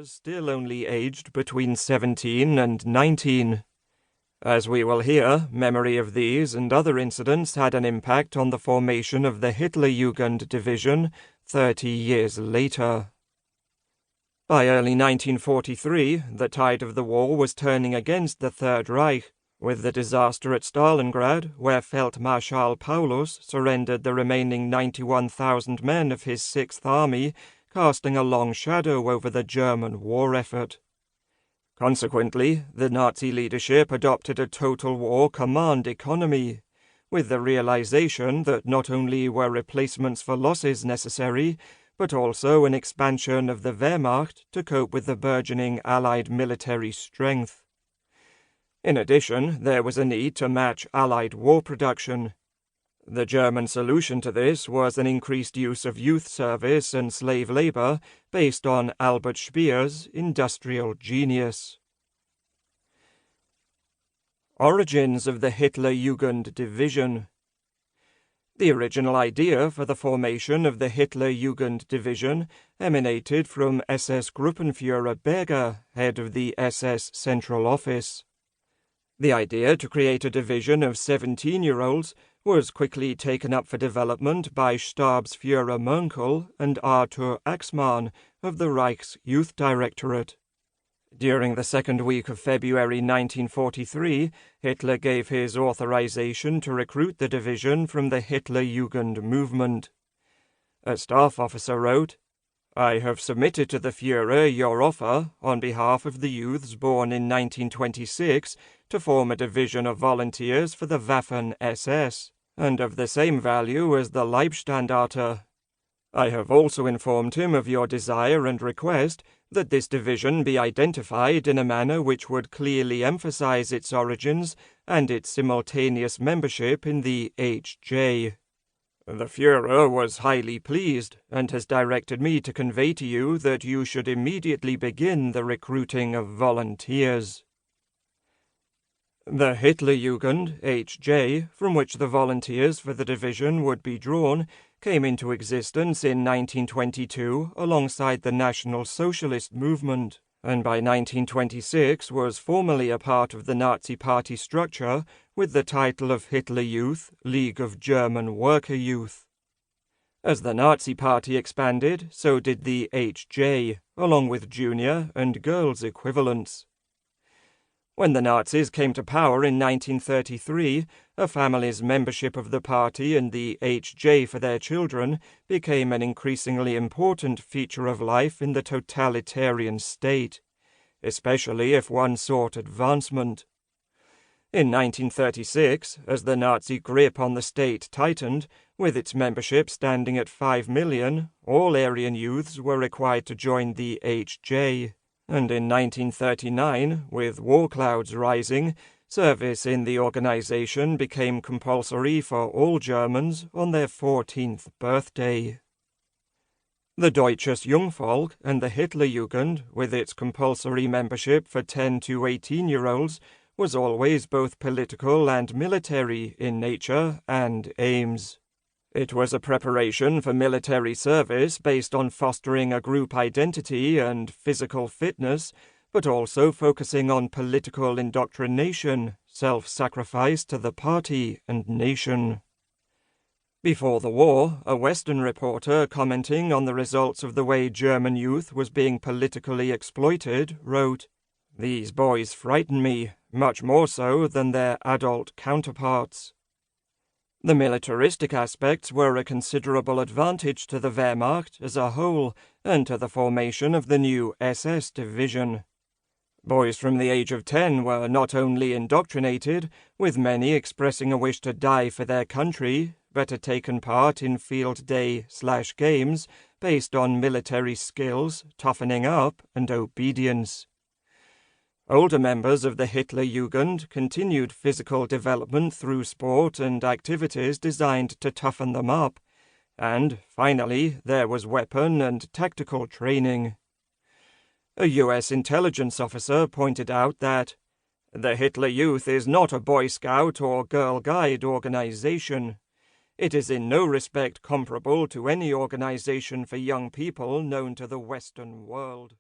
members still only aged between 17 and 19. As we will hear, memory of these and other incidents had an impact on the formation of the Hitlerjugend Division 30 years later. By early 1943, the tide of the war was turning against the Third Reich, with the disaster at Stalingrad, where Feldmarschall Paulus surrendered the remaining 91,000 men of his Sixth Army, casting a long shadow over the German war effort. Consequently, the Nazi leadership adopted a total war command economy, with the realization that not only were replacements for losses necessary, but also an expansion of the Wehrmacht to cope with the burgeoning Allied military strength. In addition, there was a need to match Allied war production. The German solution to this was an increased use of youth service and slave labor based on Albert Speer's industrial genius. Origins of the Hitlerjugend Division. The original idea for the formation of the Hitlerjugend Division emanated from SS Gruppenführer Berger, head of the SS Central Office. The idea to create a division of 17-year-olds was quickly taken up for development by Stabsführer Merkel and Arthur Axmann of the Reich's Youth Directorate. During the second week of February 1943, Hitler gave his authorization to recruit the division from the Hitlerjugend movement. A staff officer wrote, "I have submitted to the Führer your offer, on behalf of the youths born in 1926, to form a division of volunteers for the Waffen SS, and of the same value as the Leibstandarte. I have also informed him of your desire and request that this division be identified in a manner which would clearly emphasize its origins and its simultaneous membership in the HJ. The Führer was highly pleased and has directed me to convey to you that you should immediately begin the recruiting of volunteers." The Hitlerjugend, HJ, from which the volunteers for the division would be drawn, came into existence in 1922 alongside the National Socialist movement, and by 1926 was formally a part of the Nazi Party structure with the title of Hitler Youth, League of German Worker Youth. As the Nazi Party expanded, so did the HJ, along with junior and girls' equivalents. When the Nazis came to power in 1933, a family's membership of the party and the HJ for their children became an increasingly important feature of life in the totalitarian state, especially if one sought advancement. In 1936, as the Nazi grip on the state tightened, with its membership standing at 5 million, all Aryan youths were required to join the HJ. And in 1939, with war clouds rising, service in the organization became compulsory for all Germans on their 14th birthday. The Deutsches Jungvolk and the Hitlerjugend, with its compulsory membership for 10 to 18-year-olds, was always both political and military in nature and aims. It was a preparation for military service based on fostering a group identity and physical fitness, but also focusing on political indoctrination, self-sacrifice to the party and nation. Before the war, a Western reporter commenting on the results of the way German youth was being politically exploited wrote, "These boys frighten me, much more so than their adult counterparts." The militaristic aspects were a considerable advantage to the Wehrmacht as a whole and to the formation of the new SS division. Boys from the age of 10 were not only indoctrinated, with many expressing a wish to die for their country, but had taken part in field day/games based on military skills, toughening up, and obedience. Older members of the Hitlerjugend continued physical development through sport and activities designed to toughen them up, and, finally, there was weapon and tactical training. A U.S. intelligence officer pointed out that the Hitler Youth is not a Boy Scout or Girl Guide organization. It is in no respect comparable to any organization for young people known to the Western world.